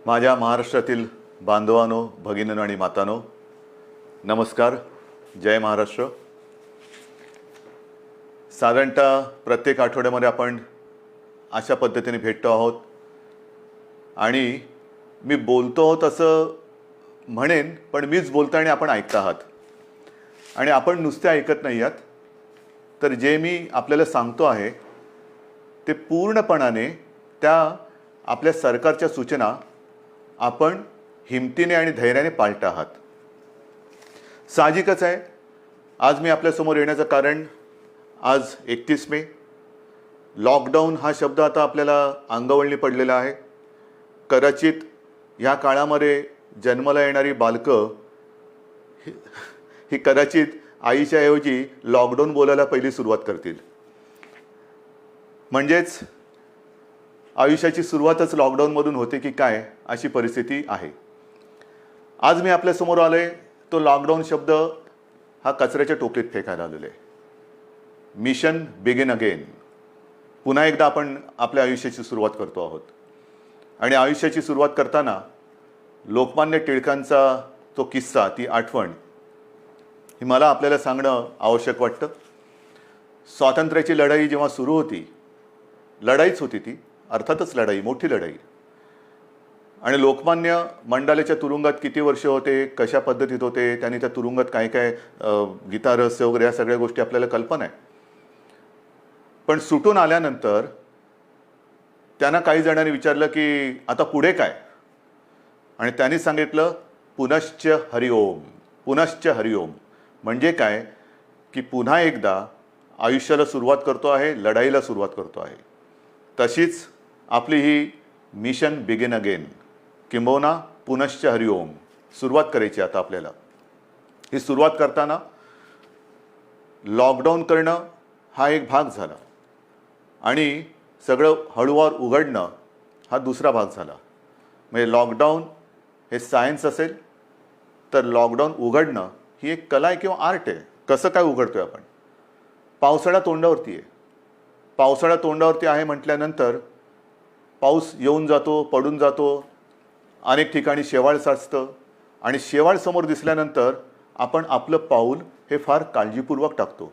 माझ्या महाराष्ट्रातील बांधवांनो, भगिनींनो आणि मातांनो, नमस्कार. जय महाराष्ट्र. साधारणतः प्रत्येक आठवड्यामध्ये आपण अशा पद्धतीने भेटतो आहोत आणि मी बोलतो आहोत असं म्हणेन, पण मीच बोलतो आणि आपण ऐकता आहात. आणि आपण नुसते ऐकत नाही आहात, तर जे मी आपल्याला सांगतो आहे ते पूर्णपणाने त्या आपल्या सरकारच्या सूचना आपण हिमतीने आणि धैर्याने पाळत आहात. साहजिकच आहे, आज मी आपल्यासमोर येण्याचं कारण, आज 31 मे. लॉकडाऊन हा शब्द आता आपल्याला अंगवळणी पडलेला आहे. कदाचित ह्या काळामध्ये जन्माला येणारी बालकं ही कदाचित आईच्या ऐवजी लॉकडाऊन बोलायला पहिली सुरुवात करतील. म्हणजेच आयुष्याची सुरुवातच लॉकडाऊनमधून होते की काय, अशी परिस्थिती आहे. आज मी आपल्यासमोर आलो आहे, तो लॉकडाऊन शब्द हा कचऱ्याच्या टोपलीत फेकायला आलेला आहे. Mission begin again. पुन्हा एकदा आपण आपल्या आयुष्याची सुरुवात करतो आहोत. आणि आयुष्याची सुरुवात करताना लोकमान्य टिळकांचा तो किस्सा, ती आठवण ही मला आपल्याला सांगणं आवश्यक वाटतं. स्वातंत्र्याची लढाई जेव्हा सुरू होती, लढाईच होती ती, अर्थातच लढाई, मोठी लढाई. आणि लोकमान्य मंडालेच्या तुरुंगात किती वर्ष होते, कशा पद्धतीत होते, त्यांनी त्या तुरुंगात काय काय गीता रहस्य वगैरे या सगळ्या गोष्टी आपल्याला कल्पना आहे. पण सुटून आल्यानंतर त्यांना काही जणांनी विचारलं की आता पुढे काय, आणि त्यांनी सांगितलं पुनश्च हरिओम. पुनश्च हरिओम म्हणजे काय की पुन्हा एकदा आयुष्याला सुरुवात करतो आहे, लढाईला सुरुवात करतो आहे. तशीच आपली ही मिशन बिगिन अगेन, किंबहुना पुनश्च हरिओम सुरुवात करायची आता आपल्याला. ही सुरुवात करताना लॉकडाऊन करणं हा एक भाग झाला आणि सगळं हळूवार उघडणं हा दुसरा भाग झाला. म्हणजे लॉकडाऊन हे सायन्स असेल तर लॉकडाऊन उघडणं ही एक कला आहे किंवा आर्ट आहे. कसं काय उघडतोय आपण? पावसाळा तोंडावरती आहे. पावसाळा तोंडावरती आहे म्हटल्यानंतर पाऊस येऊन जातो, पडून जातो, अनेक ठिकाणी शेवाळ साचतं आणि शेवाळ समोर दिसल्यानंतर आपण आपलं पाऊल हे फार काळजीपूर्वक टाकतो.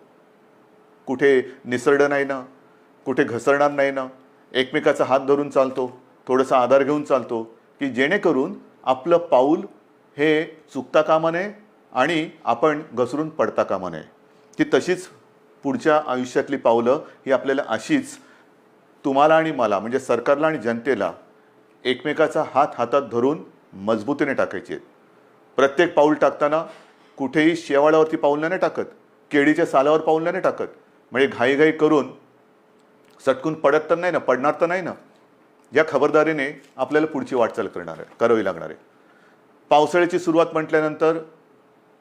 कुठे निसरडं नाही ना, कुठे घसरणार नाही ना, एकमेकाचा हात धरून चालतो, थोडासा आधार घेऊन चालतो की जेणेकरून आपलं पाऊल हे चुकता कामा नये आणि आपण घसरून पडता कामा नये. ती तशीच पुढच्या आयुष्यातली पावलं ही आपल्याला अशीच तुम्हाला आणि मला, म्हणजे सरकारला आणि जनतेला, एकमेकाचा हात हातात धरून मजबूतीने टाकायचे आहेत. प्रत्येक पाऊल टाकताना कुठेही शेवाळावरती पाऊल नाही टाकत, केळीच्या सालावर पाऊल नाही टाकत. म्हणजे घाईघाई करून सटकून पडत तर नाही ना, पडणार तर नाही ना, या खबरदारीने आपल्याला पुढची वाटचाल करावी लागणार आहे. पावसाळ्याची सुरुवात म्हटल्यानंतर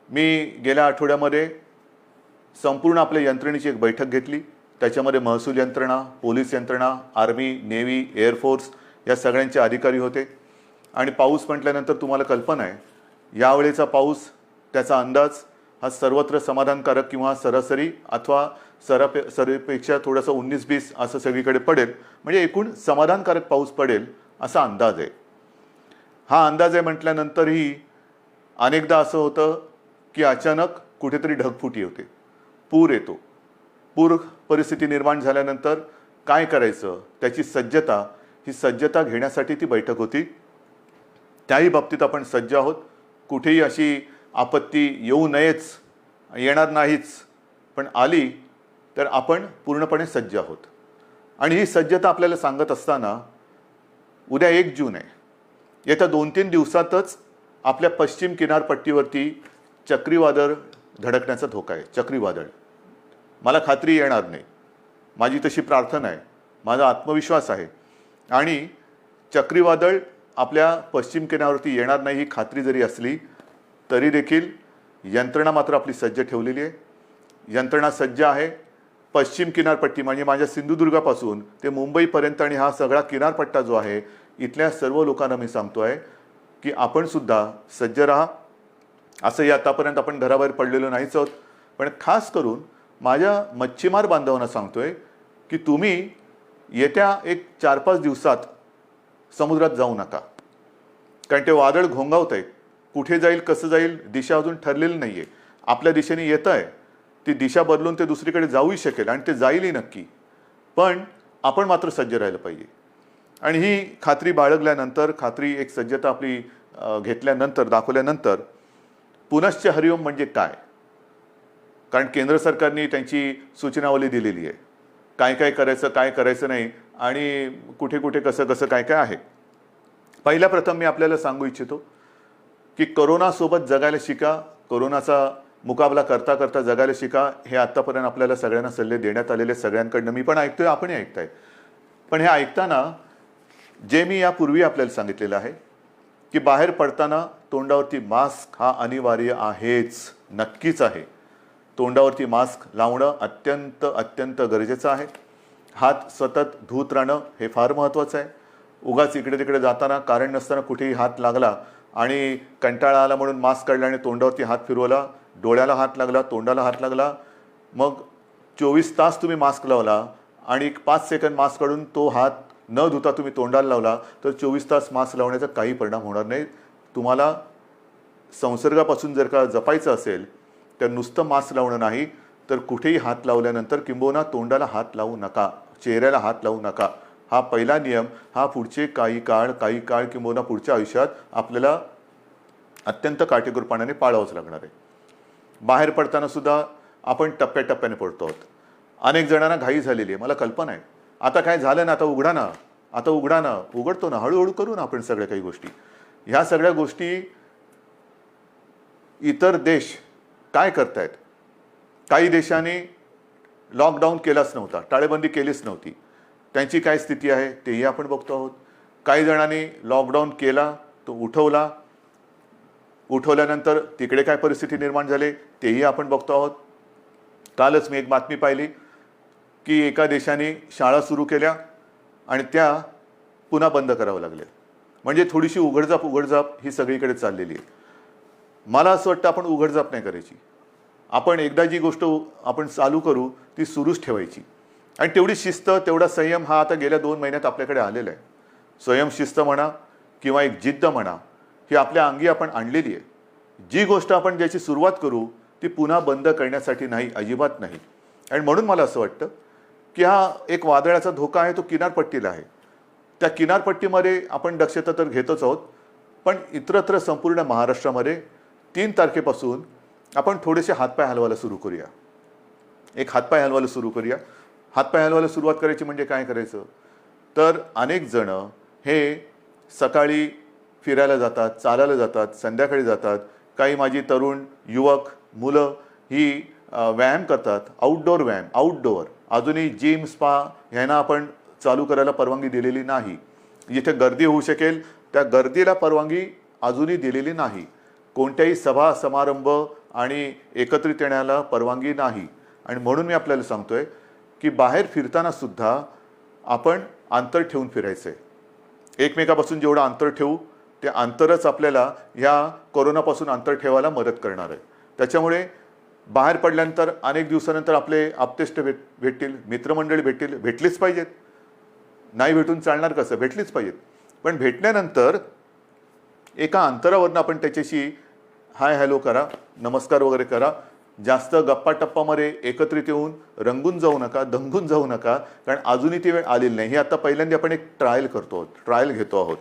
मी गेल्या आठवड्यामध्ये संपूर्ण आपल्या यंत्रणेची एक बैठक घेतली. त्याच्यामध्ये महसूल यंत्रणा, पोलीस यंत्रणा, आर्मी, नेव्ही, एअरफोर्स या सगळ्यांचे अधिकारी होते. आणि पाऊस म्हटल्यानंतर तुम्हाला कल्पना आहे, यावेळेचा पाऊस, त्याचा अंदाज हा सर्वत्र समाधानकारक किंवा सरासरी अथवा सरीपेक्षा थोडंसं 19-20 असं सगळीकडे पडेल. म्हणजे एकूण समाधानकारक पाऊस पडेल असा अंदाज आहे. हा अंदाज आहे म्हटल्यानंतरही अनेकदा असं होतं की अचानक कुठेतरी ढगफुटी होते, पूर येतो. पूर परिस्थिती निर्माण झाल्यानंतर काय करायचं, त्याची सज्जता, ही सज्जता घेण्यासाठी ती बैठक होती. त्याही बाबतीत आपण सज्ज आहोत. कुठेही अशी आपत्ती येऊ नयेच, येणार नाहीच, पण आली तर आपण पूर्णपणे सज्ज आहोत. आणि ही सज्जता आपल्याला सांगत असताना उद्या 1 जून आहे. येत्या 2-3 दिवसातच आपल्या पश्चिम किनारपट्टीवरती चक्रीवादळ धडकण्याचा धोका आहे. चक्रीवादळ, मला खात्री येणार नाही, माझी तशी प्रार्थना आहे, माझा आत्मविश्वास आहे. आणि चक्रीवादळ आपल्या पश्चिम किनाऱ्यावरती येणार नाही ही खात्री जरी असली तरी देखील यंत्रणा मात्र आपली सज्ज ठेवलेली आहे. यंत्रणा सज्ज आहे. पश्चिम किनारपट्टी म्हणजे माझ्या सिंधुदुर्गापासून ते मुंबईपर्यंत आणि हा सगळा किनारपट्टा जो आहे, इथल्या सर्व लोकांना मी सांगतो आहे की आपण सुद्धा सज्ज राहा. असंही आतापर्यंत आपण घराबाहेर पडलेलो नाहीच आहोत, पण खास करून माझ्या मच्छीमार बांधवांना सांगतोय की तुम्ही येत्या एक 4-5 दिवसात समुद्रात जाऊ नका. कारण ते वादळ घोंगावत आहे, कुठे जाईल कसं जाईल दिशा अजून ठरलेली नाही आहे. आपल्या दिशेने येत आहे, ती दिशा बदलून ते दुसरीकडे जाऊही शकेल आणि ते जाईलही नक्की. पण आपण मात्र सज्ज राहिलं पाहिजे. आणि ही खात्री बाळगल्यानंतर, खात्री एक सज्जता आपली घेतल्यानंतर, दाखवल्यानंतर पुनश्च हरिओम म्हणजे काय, कारण केंद्र सरकारने त्यांची सूचनावली दिलेली आहे, काय काय करायचं काय करायचं नाही आणि कुठे कुठे कसं कसं काय काय आहे. पहिल्या प्रथम मी आपल्याला सांगू इच्छितो की कोरोनासोबत जगायला शिका, कोरोनाचा मुकाबला करता करता जगायला शिका. हे आत्तापर्यंत आपल्याला सगळ्यांना सल्ले देण्यात आलेले, सगळ्यांकडनं मी पण ऐकतोय, आपणही ऐकताय. पण हे ऐकताना जे मी यापूर्वी आपल्याला सांगितलेलं आहे की बाहेर पडताना तोंडावरती मास्क हा अनिवार्य आहेच, नक्कीच आहे. तोंडावरती मास्क लावणं अत्यंत अत्यंत गरजेचं आहे. हात सतत धुत राहणं हे फार महत्त्वाचं आहे. उगाच इकडे तिकडे जाताना कारण नसताना कुठेही हात लागला आणि कंटाळा आला म्हणून मास्क काढला आणि तोंडावरती हात फिरवला, डोळ्याला हात लागला, तोंडाला हात लागला, मग 24 तास तुम्ही मास्क लावला आणि 5 सेकंद मास्क काढून तो हात न धुता तुम्ही तोंडाला लावला तर 24 तास मास्क लावण्याचा काही परिणाम होणार नाही. तुम्हाला संसर्गापासून जर का जपायचं असेल तर नुसतं मास्क लावणं नाही, तर कुठेही हात लावल्यानंतर किंबहुना तोंडाला हात लावू नका, चेहऱ्याला हात लावू नका. हा पहिला नियम हा पुढचे काही काळ किंबहुना पुढच्या आयुष्यात आपल्याला अत्यंत काटेकोरपणाने पाळावंच लागणार आहे. बाहेर पडताना सुद्धा आपण टप्प्याटप्प्याने पडतो आहोत. अनेक जणांना घाई झालेली आहे, मला कल्पना आहे. आता काय झालं ना, आता उघडा ना, आता उघडा ना, उघडतो ना, हळूहळू करू ना आपण सगळ्या काही गोष्टी. ह्या सगळ्या गोष्टी इतर देश काय करतायत, काही देशांनी लॉकडाऊन केलाच नव्हता, टाळेबंदी केलीच नव्हती, त्यांची काय स्थिती आहे तेही आपण बघतो आहोत. काही जणांनी लॉकडाऊन केला, तो उठवला, उठवल्यानंतर तिकडे काय परिस्थिती निर्माण झाली तेही आपण बघतो आहोत. कालच मी एक बातमी पाहिली की एका देशाने शाळा सुरू केल्या आणि त्या पुन्हा बंद करावं लागल्या. म्हणजे थोडीशी उघडझाप ही सगळीकडे चाललेली आहे. मला असं वाटतं आपण उघडझाप नाही करायची. आपण एकदा जी गोष्ट आपण चालू करू ती सुरूच ठेवायची. आणि तेवढी शिस्त, तेवढा संयम हा आता गेल्या 2 महिन्यात आपल्याकडे आलेला आहे. स्वयंशिस्त म्हणा किंवा एक जिद्द म्हणा, ही आपल्या अंगी आपण आणलेली आहे. जी गोष्ट आपण ज्याची सुरुवात करू ती पुन्हा बंद करण्यासाठी नाही, अजिबात नाही. आणि म्हणून मला असं वाटतं की हा एक वादळाचा धोका आहे, तो किनारपट्टीला आहे. त्या किनारपट्टीमध्ये आपण दक्षता तर घेतोच आहोत, पण इतरत्र संपूर्ण महाराष्ट्रामध्ये 3 तारखेपासून आपण थोडेसे हातपाय हलवायला सुरू करूया. एक हातपाय हलवायला सुरू करूया. हातपाय हलवायला सुरुवात करायची म्हणजे काय करायचं, तर अनेक जण हे सकाळी फिरायला जातात, चालायला जातात, संध्याकाळी जातात. काही माझी तरुण युवक मुलं ही व्यायाम करतात, आउटडोअर व्यायाम, आउटडोअर. अजूनही जिम, स्पा ह्यांना आपण चालू करायला परवानगी दिलेली नाही. जिथे गर्दी होऊ शकेल त्या गर्दीला परवानगी अजूनही दिलेली नाही. कोणत्याही सभा समारंभ आणि एकत्रित येण्याला परवानगी नाही. आणि म्हणून मी आपल्याला सांगतोय की बाहेर फिरताना सुद्धा आपण अंतर ठेवून फिरायचं आहे. एकमेकापासून जेवढं अंतर ठेवू ते अंतरच आपल्याला ह्या कोरोनापासून अंतर ठेवायला मदत करणार आहे. त्याच्यामुळे बाहेर पडल्यानंतर अनेक दिवसानंतर आपले आप्तेष्ट भेटतील, मित्रमंडळी भेटलीच पाहिजेत. नाही भेटून चालणार कसं, भेटलीच पाहिजेत. पण भेटल्यानंतर एका अंतरावरनं आपण त्याच्याशी हाय हॅलो करा, नमस्कार वगैरे करा. जास्त गप्पा टप्पामध्ये एकत्रित येऊन रंगून जाऊ नका, दंगून जाऊ नका, कारण अजूनही ती वेळ आलेली नाही. ही आता पहिल्यांदा आपण एक ट्रायल करतो आहोत, ट्रायल घेतो आहोत.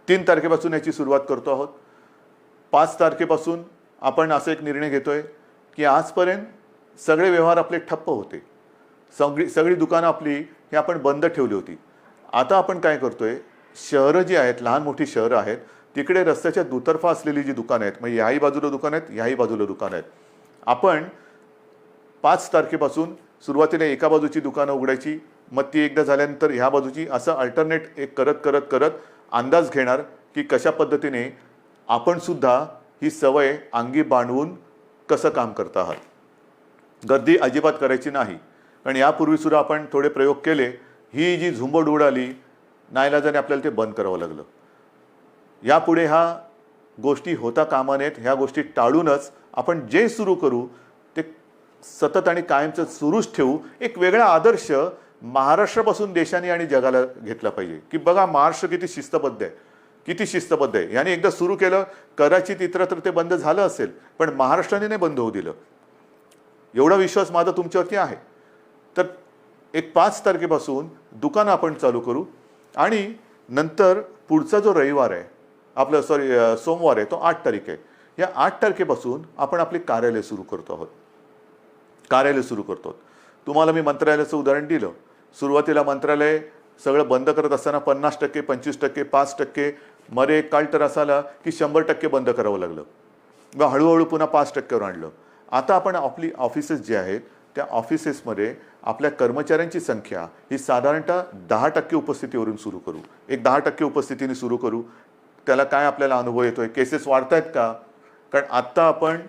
3 तारखेपासून याची सुरुवात करतो आहोत. 5 तारखेपासून आपण असा एक निर्णय घेतोय की आजपर्यंत सगळे व्यवहार आपले ठप्प होते, सगळी दुकानं आपली ही आपण बंद ठेवली होती. आता आपण काय करतोय, शहरं जी आहेत, लहान मोठी शहरं आहेत, तिकडे रस्त्याच्या दुतर्फा असलेली जी दुकानं आहेत, म्हणजे याही बाजूला दुकानं आहेत, याही बाजूला दुकानं आहेत, आपण 5 तारखेपासून सुरुवातीला एका बाजूची दुकानं उघडायची, मग ती एकदा झाल्यानंतर ह्या बाजूची, असं अल्टरनेट एक करत अंदाज घेणार की कशा पद्धतीने आपण सुद्धा ही सवय अंगी बांधवून कसं काम करत आहात. गर्दी अजिबात करायची नाही, कारण यापूर्वी सुद्धा आपण थोडे प्रयोग केले. ही जी झुंबड उडाली, नाईलाजाने आपल्याला ते बंद करावं लागलं. यापुढे ह्या गोष्टी होता कामा नयेत. ह्या गोष्टी टाळूनच आपण जे सुरू करू ते सतत आणि कायमचं सुरूच ठेवू. एक वेगळा आदर्श महाराष्ट्रापासून देशाने आणि जगाला घेतला पाहिजे की बघा महाराष्ट्र किती शिस्तबद्ध आहे. किती शिस्तबद्ध आहे. याने एकदा सुरू केलं, कदाचित इतरत्र ते बंद झालं असेल, पण महाराष्ट्राने नाही बंद होऊ दिलं. एवढा विश्वास माझा तुमच्यावरती आहे. तर एक 5 तारखेपासून दुकानं आपण चालू करू आणि नंतर पुढचा जो रविवार आहे आपलं सोमवार आहे तो 8 तारीख आहे. या 8 तारखेपासून आपण आपले कार्यालय सुरू करतो आहोत. कार्यालय सुरू करतो. तुम्हाला मी मंत्रालयाचं उदाहरण दिलं. सुरुवातीला मंत्रालय सगळं बंद करत असताना 50%, 25%, 5%, मध्ये एक काळ तर असा आला की 100% बंद करावं लागलं. मग हळूहळू पुन्हा 5%वर आणलं. आता आपण आपली ऑफिसेस जे आहेत त्या ऑफिसेसमध्ये आपल्या कर्मचाऱ्यांची संख्या ही साधारणतः 10% उपस्थितीवरून सुरू करू. एक 10% उपस्थितीने सुरू करू. त्याला काय आपल्याला अनुभव येतोय? केसेस वाढत आहेत का? कारण आत्ता आपण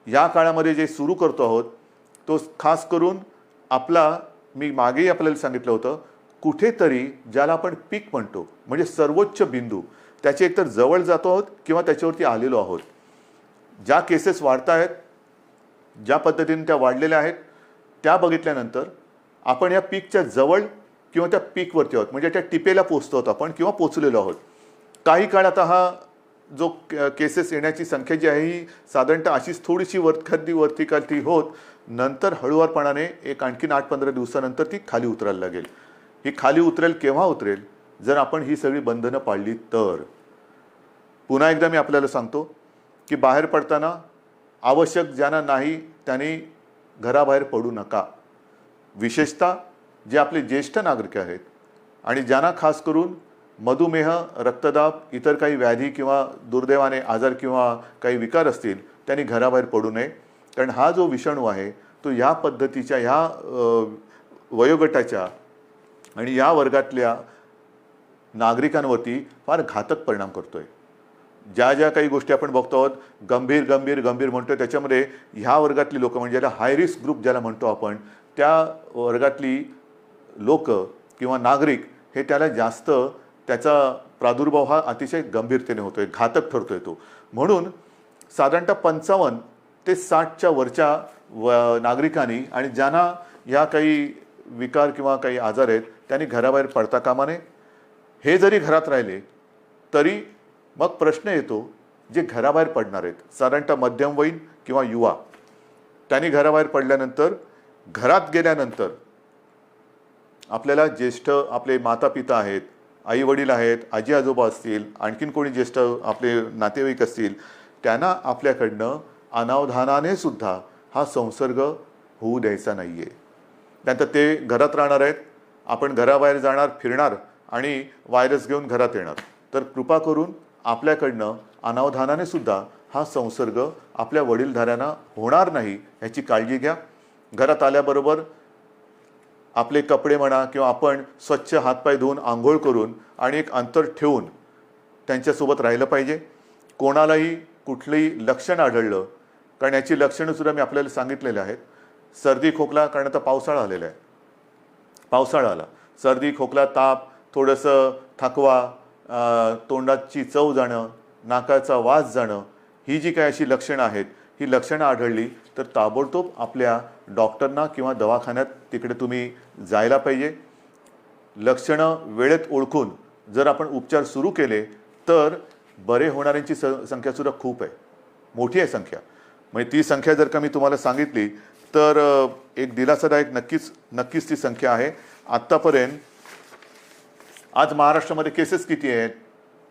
या काळामध्ये जे सुरू करतो आहोत तो खास करून आपला, मी मागेही आपल्याला सांगितलं होतं, कुठेतरी ज्याला आपण पीक म्हणतो म्हणजे सर्वोच्च बिंदू, त्याच्या एकतर जवळ जातो आहोत किंवा त्याच्यावरती आलेलो आहोत. ज्या केसेस वाढत आहेत, ज्या पद्धतीने त्या वाढलेल्या आहेत त्या बघितल्यानंतर आपण या पीकच्या जवळ किंवा त्या पीकवरती आहोत, म्हणजे त्या टिपेला पोचतो आहोत आपण किंवा पोचलेलो आहोत. काही काळ आता हा जो केसेस येण्याची संख्या जी आहे ही साधारणतः अशीच थोडीशी वरती खाली होत नंतर हळूवारपणाने एक आणखीन 8-15 दिवसानंतर ती खाली उतरायला लागेल. ही खाली उतरेल केव्हा उतरेल? जर आपण ही सगळी बंधनं पाळली तर. पुन्हा एकदा मी आपल्याला सांगतो की बाहेर पडताना आवश्यक ज्यांना नाही त्यांनी घराबाहेर पडू नका. विशेषतः जे आपले ज्येष्ठ नागरिक आहेत आणि ज्यांना खास करून मधुमेह, रक्तदाब, इतर काही व्याधी किंवा दुर्दैवाने आजार किंवा काही विकार असतील त्यांनी घराबाहेर पडू नये. कारण हा जो विषाणू आहे तो ह्या पद्धतीच्या ह्या वयोगटाच्या आणि या वर्गातल्या नागरिकांवरती फार घातक परिणाम करतोय. ज्या ज्या काही गोष्टी आपण बघतो आहोत गंभीर गंभीर गंभीर म्हणतोय त्याच्यामध्ये ह्या वर्गातली लोक म्हणजे ज्याला हाय रिस्क ग्रुप ज्याला म्हणतो आपण त्या वर्गातली लोक किंवा नागरिक हे त्याला जास्त त्याचा प्रादुर्भाव हा अतिशय गंभीरतेने होतोय, घातक ठरतोय तो. म्हणून साधारणतः 55 ते 60च्या वरच्या नागरिकांनी आणि ज्यांना या काही विकार किंवा काही आजार आहेत त्यांनी घराबाहेर पडता कामा नये. हे जरी घरात राहिले तरी मग प्रश्न येतो जे घराबाहेर पडणार आहेत साधारणतः मध्यमवयीन किंवा युवा, त्यांनी घराबाहेर पडल्यानंतर घरात गेल्यानंतर आपल्याला ज्येष्ठ आपले माता पिता आहेत, आई वडील आहेत, आजी आजोबा असतील, आणखीन कोणी ज्येष्ठ आपले नातेवाईक असतील, त्यांना आपल्याकडनं अनावधानाने सुद्धा हा संसर्ग होऊ द्यायचा नाही आहे. त्यानंतर ते घरात राहणार आहेत, आपण घराबाहेर जाणार, फिरणार आणि व्हायरस घेऊन घरात येणार. तर कृपा करून आपल्याकडनं अनावधानाने सुद्धा हा संसर्ग आपल्या वडीलधाऱ्यांना होणार नाही याची काळजी घ्या. घरात आल्याबरोबर आपले कपडे म्हणा किंवा आपण स्वच्छ हातपाय धुवून आंघोळ करून आणि एक अंतर ठेवून त्यांच्यासोबत राहिलं पाहिजे. कोणालाही कुठलंही लक्षण आढळलं, कारण याची लक्षणंसुद्धा मी आपल्याला सांगितलेले आहेत. सर्दी खोकला, कारण आता पावसाळा आलेला आहे, पावसाळा आला, सर्दी खोकला ताप, थोडंसं थकवा, तोंडाची चव जाणं, नाकाचा वास जाणं, ही जी काही अशी लक्षणं आहेत ही लक्षणं आढळली तर ताबडतोब आपल्या डॉक्टरना किंवा दवाखान्यात तिकडे तुम्ही जायला पाहिजे. लक्षणं वेळेत ओळखून जर आपण उपचार सुरू केले तर बरे होणाऱ्यांची संख्यासुद्धा खूप आहे, मोठी आहे संख्या. म्हणजे ती संख्या जर का मी तुम्हाला सांगितली तर एक दिलासादायक नक्कीच ती संख्या आहे. आत्तापर्यंत आज महाराष्ट्रामध्ये केसेस किती आहेत?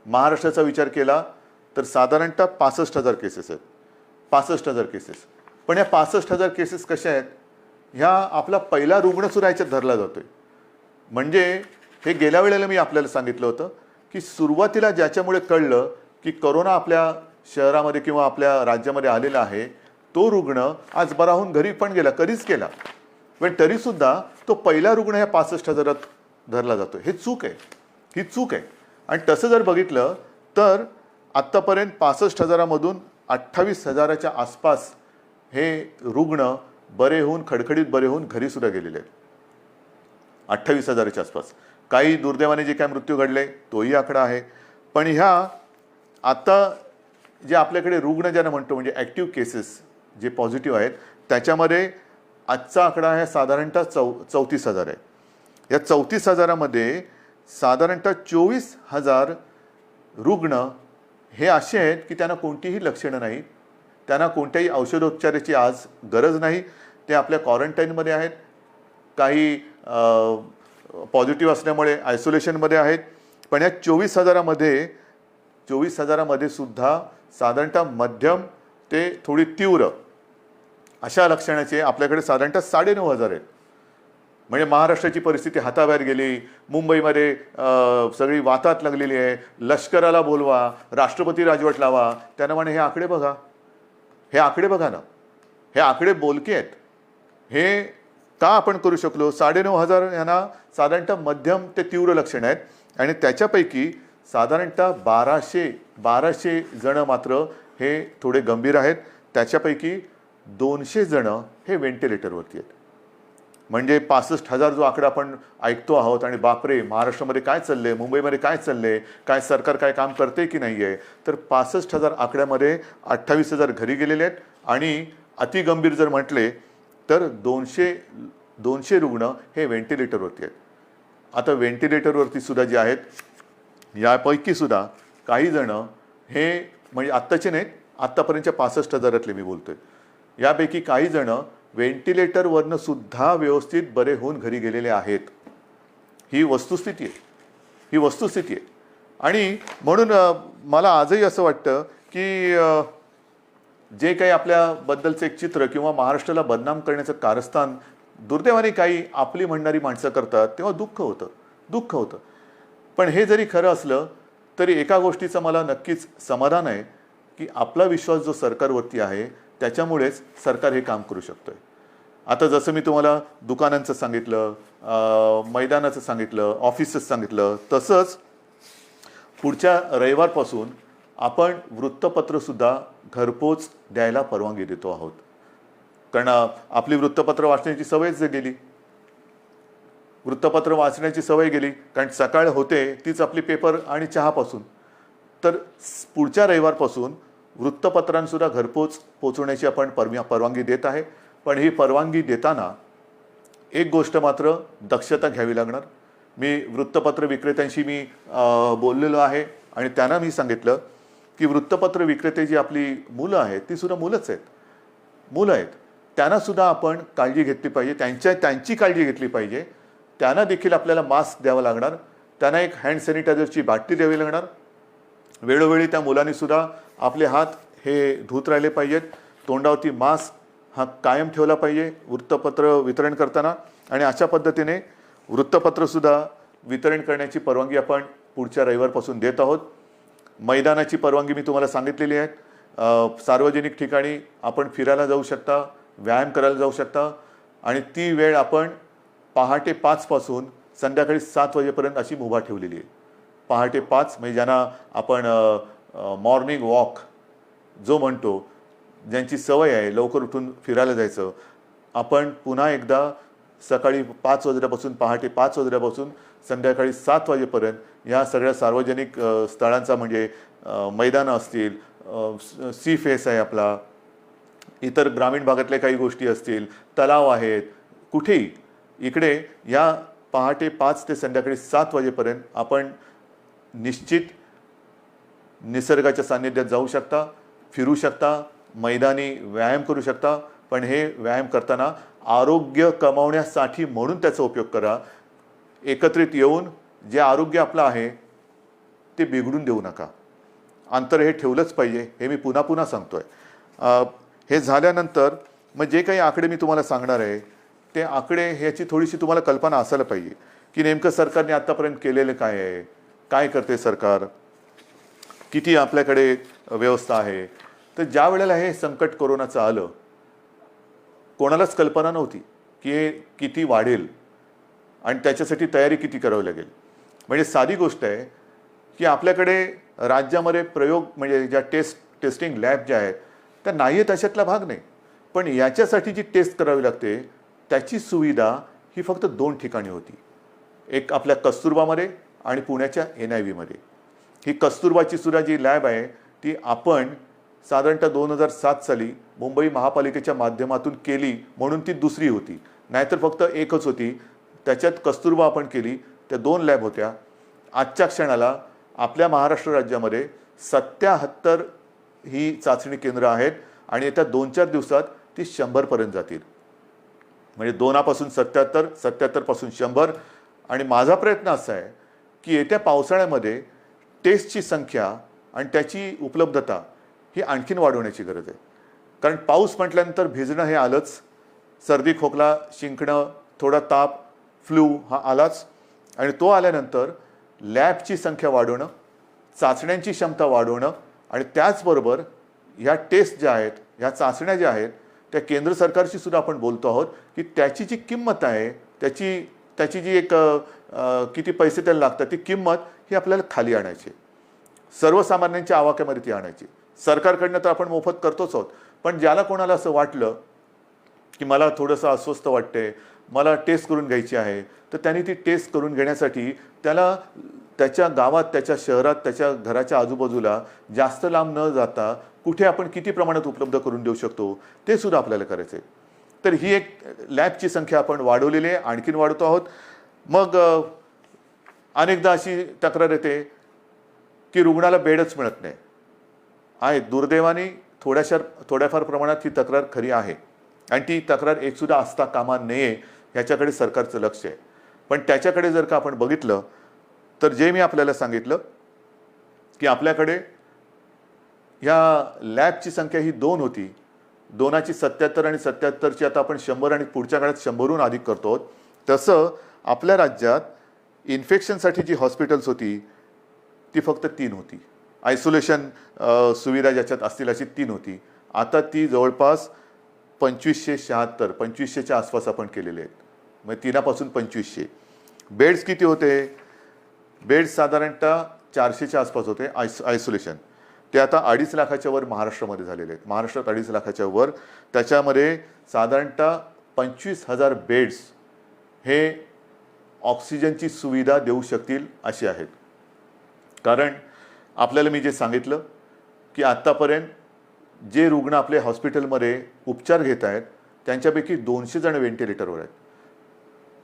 महाराष्ट्राचा विचार केला तर साधारणतः 65,000 केसेस आहेत. 65,000 केसेस. पण या 65,000 केसेस कशा आहेत? ह्या आपला पहिला रुग्णसुद्धा याच्यात धरला जातोय. म्हणजे हे गेल्या वेळेला मी आपल्याला सांगितलं होतं की सुरुवातीला ज्याच्यामुळे कळलं की कोरोना आपल्या शहरामध्ये किंवा आपल्या राज्यामध्ये आलेला आहे तो रुग्ण आज बरा होऊन घरी पण गेला, कधीच केला, पण तरीसुद्धा तो पहिला रुग्ण ह्या 65,000 धरला जातो. हे चूक आहे, ही चूक आहे. आणि तसं जर बघितलं तर आत्तापर्यंत 65,000मधून 28,000च्या आसपास हे रुग्ण बरे होऊन खडखडीत बरे होऊन घरीसुद्धा गेलेले आहेत. 28,000च्या आसपास. काही दुर्दैवाने जे काय मृत्यू घडले तोही आकडा आहे. पण ह्या आता जे आपल्याकडे रुग्ण ज्यांना म्हणतो म्हणजे ॲक्टिव्ह केसेस जे पॉझिटिव्ह आहेत त्याच्यामध्ये आजचा आकडा आहे साधारणतः 34,000 आहे. या 34,000मध्ये साधारणतः 24,000 रुग्ण हे असे आहेत की त्यांना कोणतीही लक्षणं नाहीत, त्यांना कोणत्याही औषधोपचाराची आज गरज नाही, ते आपल्या क्वारंटाईनमध्ये आहेत, काही पॉझिटिव्ह असल्यामुळे आयसोलेशनमध्ये आहेत. पण या 24,000मध्ये सुद्धा साधारणतः मध्यम ते थोडी तीव्र अशा लक्षणाचे आपल्याकडे साधारणतः 9,500 आहेत. म्हणजे महाराष्ट्राची परिस्थिती हाताबाहेर गेली, मुंबईमध्ये सगळी वातात लागलेली आहे, लष्कराला बोलवा, राष्ट्रपती राजवट लावा. त्यांना म्हणे हे आकडे बघा, हे आकडे बघा ना, हे आकडे बोलके आहेत. हे का आपण करू शकलो? 9,500 यांना साधारणतः मध्यम ते तीव्र लक्षणं आहेत आणि त्याच्यापैकी साधारणतः 1200 जण मात्र हे थोडे गंभीर आहेत. त्याच्यापैकी 200 जण हे व्हेंटिलेटरवरती आहेत. म्हणजे 65,000 जो आकडा आपण ऐकतो आहोत आणि बापरे महाराष्ट्रामध्ये काय चाललंय, मुंबईमध्ये काय चाललंय, काय सरकार काय काम करते की नाही आहे, तर 65,000 आकड्यामध्ये 28,000 घरी गेलेले आहेत आणि अतिगंभीर जर म्हटले तर 200 रुग्ण हे व्हेंटिलेटरवरती आहेत. आता व्हेंटिलेटरवरती सुद्धा जे आहेत यापैकी सुद्धा काही जण हे म्हणजे आत्ताचे नाहीत, आत्तापर्यंतच्या 65,000 मी बोलतोय, यापैकी काही जण व्हेंटिलेटरवरनं सुद्धा व्यवस्थित बरे होऊन घरी गेलेले आहेत. ही वस्तुस्थिती आहे. आणि म्हणून मला आजही असं वाटतं की जे काही आपल्याबद्दलचं एक चित्र किंवा महाराष्ट्राला बदनाम करण्याचं कारस्थान दुर्दैवाने काही आपली म्हणणारी माणसं करतात तेव्हा दुःख होतं. पण हे जरी खरं असलं तरी एका गोष्टीचं मला नक्कीच समाधान आहे की आपला विश्वास जो सरकारवरती आहे त्याच्यामुळेच सरकार हे काम करू शकतोय. आता जसं मी तुम्हाला दुकानांचं सांगितलं, मैदानाचं सांगितलं, ऑफिसेस सांगितलं, तसंच पुढच्या रविवारपासून आपण वृत्तपत्रसुद्धा घरपोच द्यायला परवानगी देतो आहोत. कारण आपली वृत्तपत्र वाचण्याची सवयच गेली. वृत्तपत्र वाचण्याची सवय गेली कारण सकाळ होते तीच आपली पेपर आणि चहापासून. तर पुढच्या रविवारपासून वृत्तपत्रांसुद्धा घरपोच पोचवण्याची आपण परवानगी देत आहे. पण ही परवानगी देताना एक गोष्ट मात्र दक्षता घ्यावी लागणार. मी वृत्तपत्र विक्रेत्यांशी बोललेलो आहे आणि त्यांना मी सांगितलं की वृत्तपत्र विक्रेते जी आपली मुलं आहेत ती सुद्धा मुलं आहेत, त्यांनासुद्धा आपण काळजी घेतली पाहिजे, त्यांची काळजी घेतली पाहिजे. त्यांना देखील आपल्याला मास्क द्यावा लागणार, त्यांना एक हँड सॅनिटायझरची बाटली द्यावी लागणार. वेळोवेळी त्या मुलांनीसुद्धा आपले हात हे धुत राहिले पाहिजेत. तोंडावरती मास्क हा कायम ठेवला पाहिजे वृत्तपत्र वितरण करताना. आणि अशा पद्धतीने वृत्तपत्रसुद्धा वितरण करण्याची परवानगी आपण पुढच्या रविवारपासून देत आहोत. मैदानाची परवानगी मी तुम्हाला सांगितलेली आहे. सार्वजनिक ठिकाणी आपण फिरायला जाऊ शकता, व्यायाम करायला जाऊ शकता आणि ती वेळ आपण पहाटे 5 पासून संध्याकाळी 7 वाजेपर्यंत अशी मुभा ठेवलेली आहे. पहाटे 5 म्हणजे ज्यांना आपण मॉर्निंग वॉक जो म्हणतो, ज्यांची सवय आहे लवकर उठून फिरायला जायचं, आपण पुन्हा एकदा सकाळी 5 वाजल्यापासून पहाटे 5 वाजल्यापासून संध्याकाळी 7 वाजेपर्यंत ह्या सगळ्या सार्वजनिक स्थळांचा म्हणजे मैदानं असतील, सी फेस आहे आपला, इतर ग्रामीण भागातल्या काही गोष्टी असतील, तलाव आहेत, कुठेही इकडे या पहाटे 5 ते संध्याकाळी 7 वाजेपर्यंत आपण निश्चित निसर्गाच्या सान्निध्यात जाऊ शकता, फिरू शकता, मैदानी व्यायाम करू शकता. पण हे व्यायाम करताना आरोग्य कमावण्यासाठी म्हणून त्याचा उपयोग करा. एकत्रित येऊन जे आरोग्य आपलं आहे ते बिघडून देऊ नका. अंतर हे ठेवलंच पाहिजे, हे मी पुन्हा पुन्हा सांगतोय. हे झाल्यानंतर मग जे काही आकडे मी तुम्हाला सांगणार आहे ते आकडे ह्याची थोडीशी तुम्हाला कल्पना असायला पाहिजे की नेमकं सरकारने आत्तापर्यंत केलेलं काय आहे, काय करते सरकार, किती आपल्याकडे व्यवस्था आहे. तर ज्या वेळेला हे संकट कोरोनाचं आलं कोणालाच कल्पना नव्हती की हे किती वाढेल आणि त्याच्यासाठी तयारी किती करावी लागेल. म्हणजे साधी गोष्ट आहे की आपल्याकडे राज्यामध्ये प्रयोग म्हणजे ज्या टेस्टिंग लॅब ज्या आहेत त्या नाही आहेत अशातला भाग नाही. पण याच्यासाठी जी टेस्ट करावी लागते त्याची सुविधा ही फक्त 2 ठिकाणी होती. एक आपल्या कस्तुरबामध्ये आणि पुण्याच्या NIVमध्ये. ही कस्तुरबाची सुद्धा जी लॅब आहे ती आपण साधारणतः 2007 साली मुंबई महापालिकेच्या माध्यमातून केली म्हणून ती दुसरी होती, नाहीतर फक्त एकच होती. त्याच्यात कस्तुरबा आपण केली, त्या 2 लॅब होत्या. आजच्या क्षणाला आपल्या महाराष्ट्र राज्यामध्ये 77 ही चाचणी केंद्र आहेत आणि येत्या 2-4 दिवसात ती 100पर्यंत जातील. म्हणजे 2पासून 77, 77पासून 100. आणि माझा प्रयत्न असा आहे की येत्या पावसाळ्यामध्ये टेस्टची संख्या आणि त्याची उपलब्धता ही आणखीन वाढवण्याची गरज आहे. कारण पाऊस म्हटल्यानंतर भिजणं हे आलंच, सर्दी खोकला शिंकणं, थोडा ताप, फ्लू हा आलाच. आणि तो आल्यानंतर लॅबची संख्या वाढवणं, चाचण्यांची क्षमता वाढवणं आणि त्याचबरोबर ह्या टेस्ट ज्या आहेत, ह्या चाचण्या ज्या आहेत, त्या केंद्र सरकारशी सुद्धा आपण बोलतो आहोत की त्याची जी किंमत आहे, त्याची जी एक किती पैसे त्याला लागतात ती किंमत ही आपल्याला खाली आणायची, सर्वसामान्यांच्या आवाक्यामध्ये ती आणायची. सरकारकडनं तर आपण मोफत करतोच आहोत, पण ज्याला कोणाला असं वाटलं की मला थोडंसं अस्वस्थ वाटते, मला टेस्ट करून घ्यायची आहे, तर त्यांनी ती टेस्ट करून घेण्यासाठी त्याला त्याच्या गावात, त्याच्या शहरात, त्याच्या घराच्या आजूबाजूला जास्त लांब न जाता कुठे आपण किती प्रमाणात उपलब्ध करून देऊ शकतो ते सुद्धा आपल्याला करायचं आहे. तर ही एक लॅबची संख्या आपण वाढवलेली आहे, आणखीन वाढवतो आहोत. मग अनेकदा अशी तक्रार येते की रुग्णाला बेडच मिळत नाही आहे. दुर्दैवाने थोड्याफार प्रमाणात ही तक्रार खरी आहे आणि ती तक्रार एकसुद्धा असता कामा नये ह्याच्याकडे सरकारचं लक्ष आहे. पण त्याच्याकडे जर का आपण बघितलं तर जे मी आपल्याला सांगितलं की आपल्याकडे ह्या लॅबची संख्या ही 2 होती, 2ची 77 आणि 77ची आता आपण 100 आणि पुढच्या काळात 100हून अधिक करतो. तसं आपल्या राज्यात इन्फेक्शनसाठी जी हॉस्पिटल्स होती ती फक्त 3 होती. आयसोलेशन सुविधा ज्याच्यात असतील अशी 3 होती. आता ती जवळपास 2576, 2500च्या आसपास आपण केलेले आहेत. मग 3पासून 2500. बेड्स किती होते? बेड्स साधारणतः 400च्या आसपास होते आयसोलेशन. ते आता 2.5 लाखाच्या वर महाराष्ट्रामध्ये झालेले आहेत. महाराष्ट्रात 2.5 लाखाच्या वर. त्याच्यामध्ये साधारणतः 25,000 बेड्स हे ऑक्सिजनची सुविधा देऊ शकतील असे आहेत. कारण आपल्याला मी जे सांगितलं की आत्तापर्यंत जे रुग्ण आपले हॉस्पिटलमध्ये उपचार घेत आहेत त्यांच्यापैकी 200 जण व्हेंटिलेटरवर आहेत.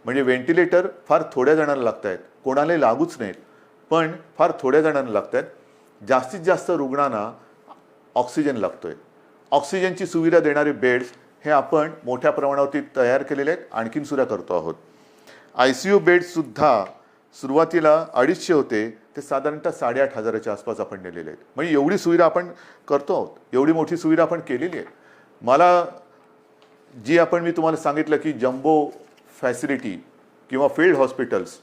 म्हणजे व्हेंटिलेटर फार थोड्या जणांना लागत आहेत, कोणालाही लागूच नाहीत, पण फार थोड्या जणांना लागत आहेत. जास्तीत जास्त रुग्णांना ऑक्सिजन लागतोय. ऑक्सिजनची सुविधा देणारे बेड्स हे आपण मोठ्या प्रमाणावरती तयार केलेले आहेत, आणखीन सुद्धा करतो आहोत. ICU बेड्ससुद्धा सुरुवातीला 250 होते, ते साधारणतः 8,500च्या आसपास आपण नेलेले आहेत. म्हणजे एवढी सुविधा आपण करतो आहोत, एवढी मोठी सुविधा आपण केलेली आहे. मला मी तुम्हाला सांगितलं की जम्बो फॅसिलिटी किंवा फील्ड हॉस्पिटल्स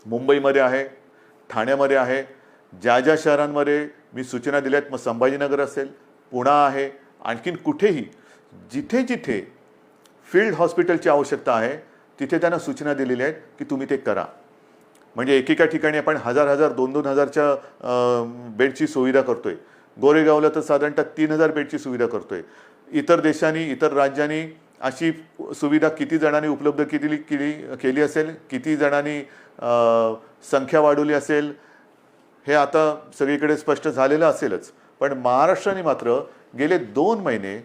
मुंबईमध्ये आहे, ठाण्यामध्ये आहे, ज्या शहरांमध्ये मी सूचना दिल्यात, मग संभाजीनगर असेल, पुणे आहे, आणखीन कुठेही जिथे फील्ड हॉस्पिटलची आवश्यकता आहे तिथे त्यांना सूचना दिलेल्या आहेत की तुम्ही ते करा. म्हणजे एकेका ठिकाणी आपण 1,000, 2,000च्या बेडची सुविधा करतोय. गोरेगावला तर साधारणतः 3,000 बेडची सुविधा करतोय. इतर देशांनी, इतर राज्यांनी अशी सुविधा किती जणांनी उपलब्ध केली असेल, किती जणांनी संख्या वाढवली असेल हे आता सगळीकडे स्पष्ट झालेलं असेलच. पण महाराष्ट्राने मात्र गेले 2 महिने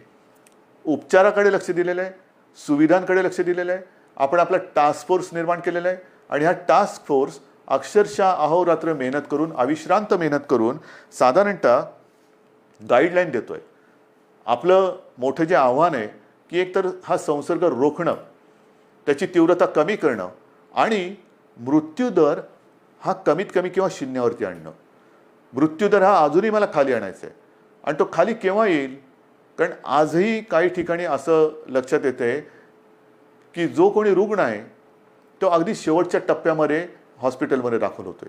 उपचाराकडे लक्ष दिलेलं आहे, सुविधांकडे लक्ष दिलेलं आहे. आपण आपला टास्क फोर्स निर्माण केलेला आहे आणि हा टास्क फोर्स अक्षरशः अहोरात्र मेहनत करून, अविश्रांत मेहनत करून साधारणतः गाईडलाईन देतोय. आपलं मोठं जे आव्हान आहे की एकतर हा संसर्ग रोखणं, त्याची तीव्रता कमी करणं आणि मृत्यूदर हा कमीत कमी किंवा 0वरती आणणं. मृत्यूदर हा अजूनही मला खाली आणायचा आहे. आणि तो खाली केव्हा येईल? कारण आजही काही ठिकाणी असं लक्षात येते की जो कोणी रुग्ण आहे तो अगदी शेवटच्या टप्प्यामध्ये हॉस्पिटलमध्ये दाखल होतोय,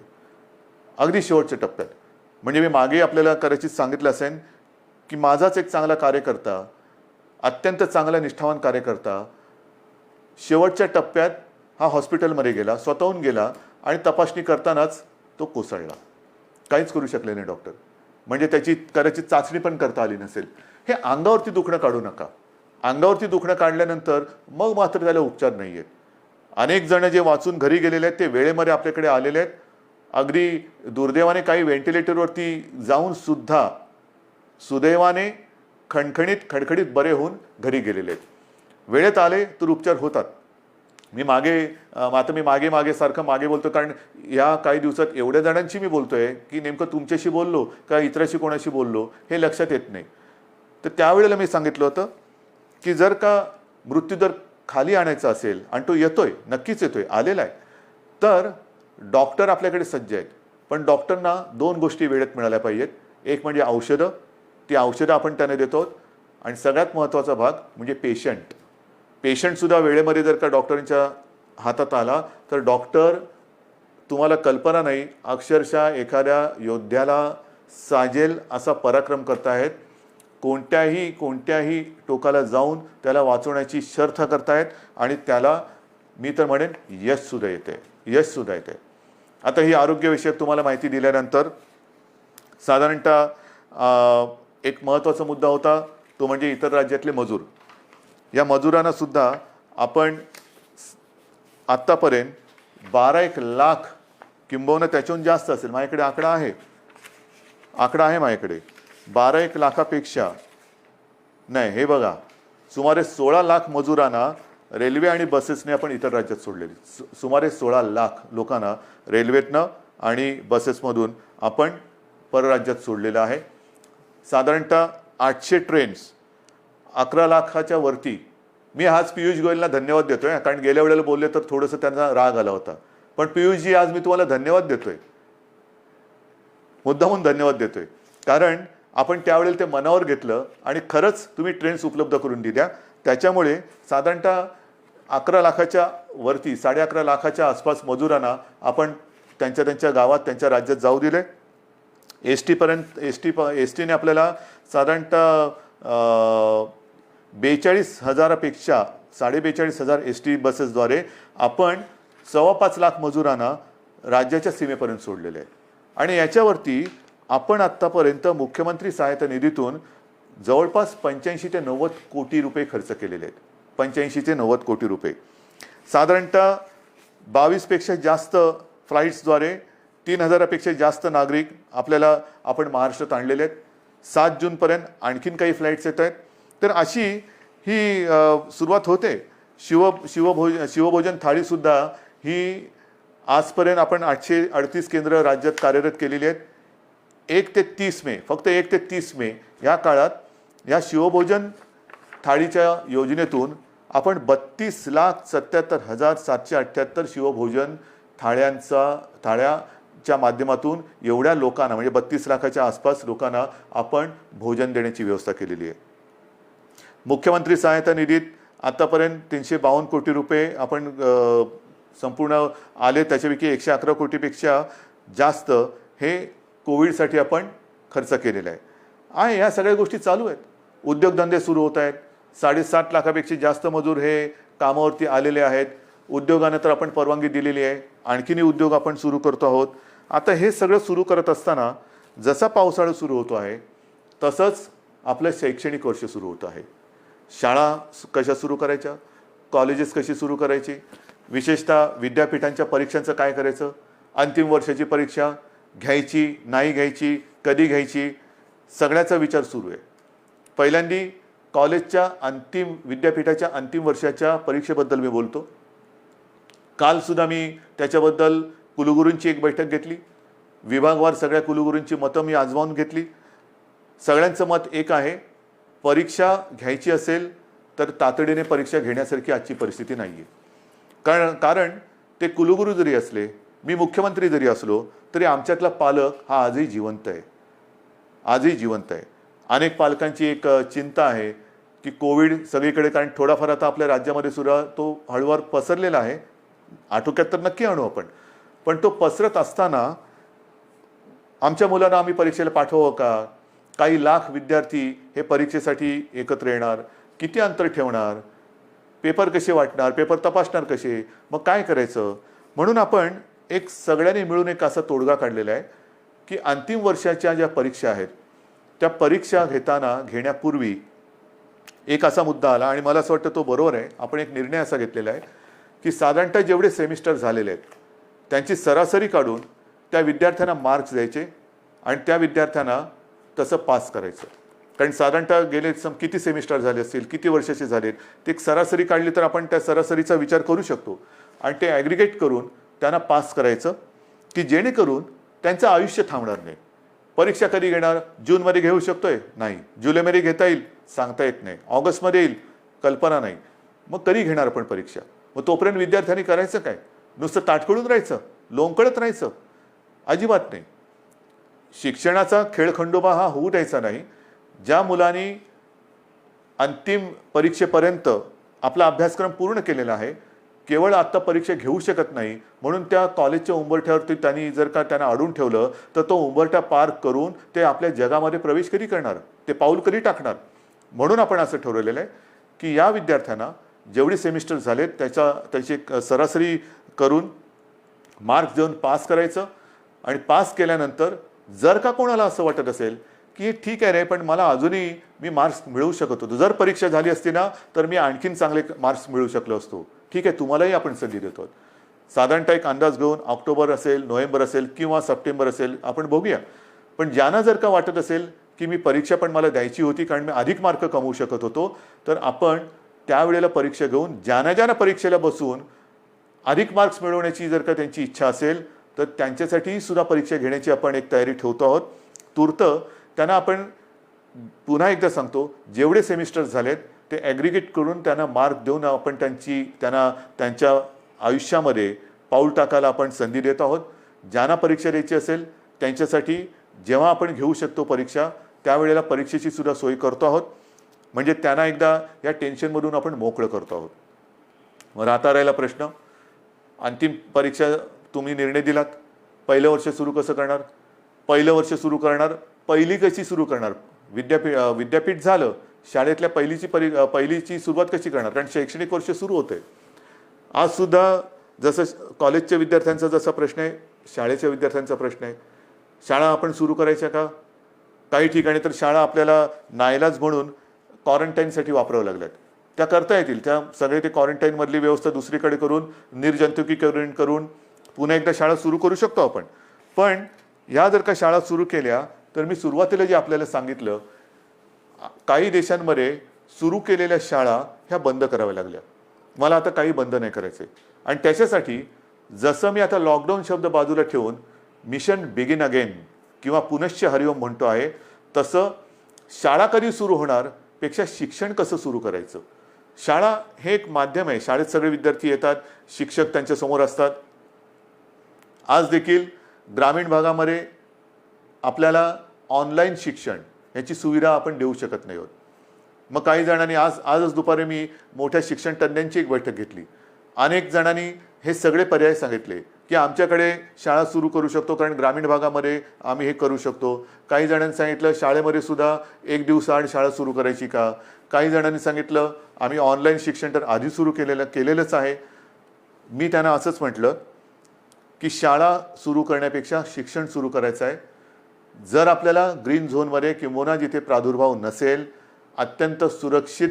अगदी शेवटच्या टप्प्यात. म्हणजे मी मागे आपल्याला कदाचित सांगितलं असेल की माझाच एक चांगला कार्यकर्ता, अत्यंत चांगला निष्ठावान कार्यकर्ता शेवटच्या टप्प्यात हा हॉस्पिटलमध्ये गेला, स्वतःहून गेला आणि तपासणी करतानाच तो कोसळला. काहीच करू शकले नाही डॉक्टर. म्हणजे त्याची कदाचित चाचणी पण करता आली नसेल. हे अंगावरती दुखणं काढू नका. अंगावरती दुखणं काढल्यानंतर मग मात्र त्याला उपचार नाही आहेत. अनेक जण जे वाचून घरी गेलेले आहेत ते वेळेमध्ये आपल्याकडे आलेले आहेत. अगदी दुर्दैवाने काही व्हेंटिलेटरवरती जाऊन सुद्धा सुदैवाने खडखडीत बरे होऊन घरी गेलेले आहेत. वेळेत आले तर उपचार होतात. आता मी मागे सारखं मागे बोलतो, कारण या काही दिवसात एवढ्या जणांशी मी बोलतोय की नेमकं तुमच्याशी बोललो का इतराशी कोणाशी बोललो हे लक्षात येत नाही. तर त्यावेळेला मी सांगितलं होतं की जर का मृत्यूदर खाली आणायचा असेल, आणि तो येतोय, नक्कीच येतोय, आलेला आहे, तर डॉक्टर आपल्याकडे सज्ज आहेत. पण डॉक्टरना 2 गोष्टी वेळेत मिळाल्या पाहिजेत. एक म्हणजे औषधं, ती औषधं आपण त्यांना देतो, आणि सगळ्यात महत्त्वाचा भाग म्हणजे पेशंटसुद्धा वेळेमध्ये जर का डॉक्टरांच्या हातात आला तर डॉक्टर, तुम्हाला कल्पना नाही, अक्षरशः एखाद्या योद्ध्याला साजेल असा पराक्रम करतायत. कोणत्याही टोकाला जाऊन त्याला वाचवण्याची शर्थ करतायत, आणि त्याला मी तर म्हणेन यशसुद्धा येते. आता ही आरोग्यविषयक तुम्हाला माहिती दिल्यानंतर साधारणतः एक महत्त्वाचा मुद्दा होता, तो म्हणजे इतर राज्यातले मजूर. या मजुरांना सुद्धा आपण आत्तापर्यंत 12 लाख किंबहुना त्याच्याहून जास्त असेल, माझ्याकडे आकडा आहे माझ्याकडे, 12 लाखापेक्षा नाही, हे बघा, सुमारे 16 लाख मजुरांना रेल्वे आणि बसेसने आपण इतर राज्यात सोडलेली. सुमारे 16 लाख लोकांना रेल्वेतनं आणि बसेसमधून आपण परराज्यात सोडलेलं आहे. साधारणतः 800 ट्रेन्स, 11 लाखाच्या वरती. मी आज पियुष गोयलला धन्यवाद देतोय, कारण गेल्या वेळेला बोलले तर थोडंसं त्यांना राग आला होता. पण पियुषजी, आज मी तुम्हाला धन्यवाद देतोय, मुद्दामून धन्यवाद देतोय, कारण आपण त्यावेळेला ते मनावर घेतलं आणि खरंच तुम्ही ट्रेन्स उपलब्ध करून दिल्या. त्याच्यामुळे साधारणतः 11 लाखाच्या वरती, 11.5 लाखाच्या आसपास मजुरांना आपण त्यांच्या गावात, त्यांच्या राज्यात जाऊ दिले. एस टीने आपल्याला साधारणतः 42,000पेक्षा 42,500 एस टी बसेसद्वारे आपण 5.25 लाख मजुरांना राज्याच्या सीमेपर्यंत सोडलेले आहे. आणि याच्यावरती आपण आत्तापर्यंत मुख्यमंत्री सहायता निधीतून जवळपास 85 ते 90 कोटी रुपये खर्च केलेले आहेत. 85 ते 90 कोटी रुपये. साधारणतः 22पेक्षा जास्त फ्लाईट्सद्वारे 3,000पेक्षा जास्त नागरिक आपण महाराष्ट्रात आणलेले आहेत. 7 जूनपर्यंत आणखीन काही फ्लाईट्स येत आहेत. तर अशी ही सुरुवात होते. शिवभोजन थाळीसुद्धा ही आजपर्यंत आपण 838 केंद्र राज्यात कार्यरत केलेली आहेत. 1 ते 30 मे, फक्त 1 ते 30 मे या काळात या शिवभोजन थाळीच्या योजनेतून आपण 32,77,778 शिवभोजन थाळ्याच्या माध्यमातून एवढ्या लोकांना, म्हणजे 32 लाखाच्या आसपास लोकांना आपण भोजन देण्याची व्यवस्था केलेली आहे. मुख्यमंत्री सहायता निधीत आतापर्यंत 352 कोटी रुपये आपण संपूर्ण आले. त्याच्यापैकी 111 कोटीपेक्षा जास्त हे कोविडसाठी आपण खर्च केलेला आहे. या सगळ्या गोष्टी चालू आहेत. उद्योगधंदे सुरू होत आहेत. 7.5 लाखापेक्षा जास्त मजूर हे कामावरती आलेले आहेत. उद्योगांना तर आपण परवानगी दिलेली आहे. आणखीनही उद्योग आपण सुरू करतो आहोत. आता हे सगळं सुरू करत असताना जसा पावसाळा सुरू होतो आहे तसंच आपलं शैक्षणिक वर्ष सुरू होतं आहे. शाळा कशा सुरू करायच्या, कॉलेजेस कशी सुरू करायची, विशेषतः विद्यापीठांच्या परीक्षांचं काय करायचं, अंतिम वर्षाची परीक्षा घ्यायची नाही घ्यायची, कधी घ्यायची, सगळ्याचा विचार सुरू आहे. पहिल्यांदी विद्यापीठाच्या अंतिम वर्षाच्या परीक्षेबद्दल मी बोलतो. कालसुद्धा मी त्याच्याबद्दल कुलगुरूंची एक बैठक घेतली. विभागवार सगळ्या कुलगुरूंची मतं मी आजमावून घेतली. सगळ्यांचं मत एक आहे, परीक्षा घ्यायची असेल तर तातडीने परीक्षा घेण्यासारखी आजची परिस्थिती नाही आहे. कारण ते कुलगुरू जरी असले, मी मुख्यमंत्री जरी असलो, तरी आमच्यातला पालक हा आजही जिवंत आहे. अनेक पालकांची एक चिंता आहे की कोविड सगळीकडे, कारण थोडाफार आता आपल्या राज्यामध्ये सुद्धा तो हळूवार पसरलेला आहे. आटोक्यात तर नक्की आणू आपण, पण तो पसरत असताना आमच्या मुलांना आम्ही परीक्षेला पाठवावं का? काही लाख विद्यार्थी हे परीक्षेसाठी एकत्र येणार, किती अंतर ठेवणार, पेपर कसे वाटणार, पेपर तपासणार कसे, मग काय करायचं? म्हणून आपण सगळ्यांनी मिळून एक असा तोडगा काढलेला आहे की अंतिम वर्षाच्या ज्या परीक्षा आहेत त्या परीक्षा घेण्यापूर्वी एक असा मुद्दा आला, आणि मला असं वाटतं तो बरोबर आहे. आपण एक निर्णय असा घेतलेला आहे की साधारणतः जेवढे सेमिस्टर झालेले आहेत त्यांची सरासरी काढून त्या विद्यार्थ्यांना मार्क्स द्यायचे आणि त्या विद्यार्थ्यांना तसं पास करायचं. कारण साधारणतः गेले किती सेमिस्टर झाले असतील, किती वर्षाचे झालेत, ते एक सरासरी काढली तर आपण त्या सरासरीचा विचार करू शकतो आणि ते ॲग्रिगेट करून त्यांना पास करायचं, की जेणेकरून त्यांचं आयुष्य थांबणार नाही. परीक्षा कधी घेणार? जूनमध्ये घेऊ शकतोय? नाही. जुलैमध्ये घेता येईल? सांगता येत नाही. ऑगस्टमध्ये येईल? कल्पना नाही. मग कधी घेणार आपण परीक्षा? मग तोपर्यंत विद्यार्थ्यांनी करायचं काय? नुसतं ताटकळून राहायचं, लोंबकळत राहायचं? अजिबात नाही. शिक्षणाचा खेळखंडोबा हा होऊ द्यायचा नाही. ज्या मुलांनी अंतिम परीक्षेपर्यंत आपला अभ्यासक्रम पूर्ण केलेला आहे, केवळ आत्ता परीक्षा घेऊ शकत नाही म्हणून त्या कॉलेजच्या उंबरठ्यावरती त्यांनी जर का त्यांना अडून ठेवलं तर तो उंबरठा पार करून ते आपल्या जगामध्ये प्रवेश कधी करणार? ते पाऊल कधी टाकणार? म्हणून आपण असं ठरवलेलं आहे की या विद्यार्थ्यांना जेवढे सेमिस्टर झालेत त्याची सरासरी करून मार्क्स देऊन पास करायचं. आणि पास केल्यानंतर जर का कोणाला असं वाटत असेल की ठीक आहे रे, पण मला अजूनही मी मार्क्स मिळवू शकत होतो, जर परीक्षा झाली असती ना तर मी आणखीन चांगले मार्क्स मिळवू शकलो असतो, ठीक आहे, तुम्हालाही आपण संधी देतो. साधारणतः एक अंदाज घेऊन ऑक्टोबर असेल, नोव्हेंबर असेल किंवा सप्टेंबर असेल, आपण बघूया. पण ज्यांना जर का वाटत असेल की मी परीक्षा पण मला द्यायची होती कारण मी अधिक मार्क कमवू शकत होतो, तर आपण त्यावेळेला परीक्षा घेऊन ज्यांना परीक्षेला बसून अधिक मार्क्स मिळवण्याची जर का त्यांची इच्छा असेल तर त्यांच्यासाठी सुद्धा परीक्षा घेण्याची आपण एक तयारी ठेवतो आहोत. तूर्त त्यांना आपण पुन्हा एकदा सांगतो, जेवढे सेमिस्टर झालेत ते ॲग्रिगेट करून त्यांना मार्क देऊन आपण त्यांना त्यांच्या आयुष्यामध्ये पाऊल टाकायला आपण संधी देत आहोत. ज्यांना परीक्षा द्यायची असेल त्यांच्यासाठी जेव्हा आपण घेऊ शकतो परीक्षा, त्यावेळेला परीक्षेची सुद्धा सोय करतो आहोत. म्हणजे त्यांना एकदा या टेन्शनमधून आपण मोकळं करतो आहोत. मग राहता राहिला प्रश्न, अंतिम परीक्षा तुम्ही निर्णय दिलात, पहिलं वर्ष सुरू कसं करणार? पहिलं वर्ष सुरू करणार, पहिली कशी सुरू करणार? विद्यापीठ झालं, शाळेतल्या पहिलीची सुरुवात कशी करणार? कारण शैक्षणिक वर्ष सुरू होते. आज सुद्धा जसं कॉलेजच्या विद्यार्थ्यांचा जसा प्रश्न आहे, शाळेच्या विद्यार्थ्यांचा प्रश्न आहे. शाळा आपण सुरू करायच्या का? काही ठिकाणी तर शाळा आपल्याला नाईलाज म्हणून क्वारंटाईनसाठी वापरावं लागल्यात. त्या करता येतील, त्या सगळे ते क्वारंटाईनमधली व्यवस्था दुसरीकडे करून निर्जंतुकीकरण करून पुन्हा एकदा शाळा सुरू करू शकतो आपण. पण ह्या जर का शाळा सुरू केल्या तर मी सुरुवातीला जे आपल्याला सांगितलं, काही देशांमध्ये सुरू केलेल्या शाळा ह्या बंद कराव्या लागल्या. मला आता काही बंद नाही करायचे. आणि त्याच्यासाठी जसं मी आता लॉकडाऊन शब्द बाजूला ठेवून मिशन बिगिन अगेन किंवा पुनश्च हरिओम म्हणतो आहे, तसं शाळा कधी सुरू होणार पेक्षा शिक्षण कसं सुरू करायचं. शाळा हे एक माध्यम आहे. शाळेत सगळे विद्यार्थी येतात, शिक्षक त्यांच्यासमोर असतात. आज देखील ग्रामीण भागामध्ये आपल्याला ऑनलाईन शिक्षण याची सुविधा आपण देऊ शकत नाही आहोत. मग काही जणांनी आजच दुपारी मी मोठ्या शिक्षण तज्ज्ञांची एक बैठक घेतली. अनेक जणांनी हे सगळे पर्याय सांगितले की आमच्याकडे शाळा सुरू करू शकतो कारण ग्रामीण भागामध्ये आम्ही हे करू शकतो. काही जणांनी सांगितलं शाळेमध्ये सुद्धा एक दिवसाआड शाळा सुरू करायची का? काही जणांनी सांगितलं आम्ही ऑनलाईन शिक्षण तर आधी सुरू केलेलंच आहे. मी त्यांना असंच म्हटलं की शाळा सुरू करण्यापेक्षा शिक्षण सुरू करायचं आहे. जर आपल्याला ग्रीन झोनमध्ये किंवा जिथे प्रादुर्भाव नसेल, अत्यंत सुरक्षित